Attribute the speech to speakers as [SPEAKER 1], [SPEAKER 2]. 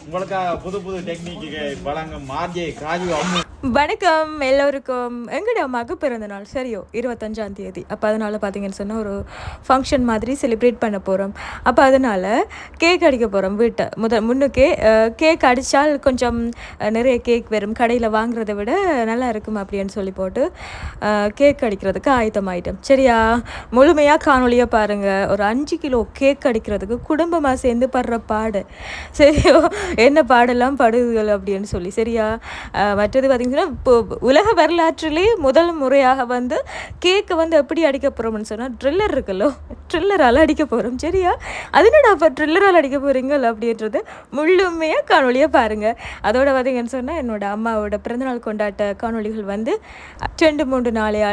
[SPEAKER 1] உங்களுக்காக புது புது டெக்னிக்கு வழங்கும் மார்ஜே ராஜு அம்மு.
[SPEAKER 2] வணக்கம் எல்லோருக்கும். எங்கட அம்மாவுக்கு பிறந்த நாள் சரியோ 25ஆம் தேதி. அப்போ அதனால் பார்த்தீங்கன்னு சொன்னால் ஒரு ஃபங்க்ஷன் மாதிரி செலிப்ரேட் பண்ண போகிறோம். அப்போ அதனால் கேக் அடிக்க போகிறோம். வீட்டை முன்னுக்கே கேக் அடித்தால் கொஞ்சம் நிறைய கேக் வரும், கடையில் வாங்குறத விட நல்லா இருக்கும் அப்படின்னு சொல்லி போட்டு கேக் அடிக்கிறதுக்கு ஆயத்தமாயிட்டோம். சரியா, முழுமையாக காணொலியாக பாருங்கள். ஒரு 5 கிலோ கேக் அடிக்கிறதுக்கு குடும்பமாக சேர்ந்து படுற பாடு சரியோ, என்ன பாடெல்லாம் படுதுகள் அப்படின்னு சொல்லி. சரியா, மற்றது பார்த்திங்கன்னா இப்போ உலக வரலாற்றிலே முதல் முறையாக வந்து கேக்கை வந்து எப்படி அடிக்க போகிறோம்னு சொன்னால் ட்ரில்லர் இருக்குல்லோ, ட்ரில்லரால் அடிக்க போகிறோம். சரியா, அது என்னடா அப்போ ட்ரில்லரால் அடிக்க போகிறீங்கள் அப்படின்றது முழுமையாக காணொலியாக பாருங்கள். அதோட பார்த்திங்கன்னு சொன்னால் என்னோடய அம்மாவோட பிறந்தநாள் கொண்டாட்ட காணொலிகள் வந்து 2-3 நாளையால்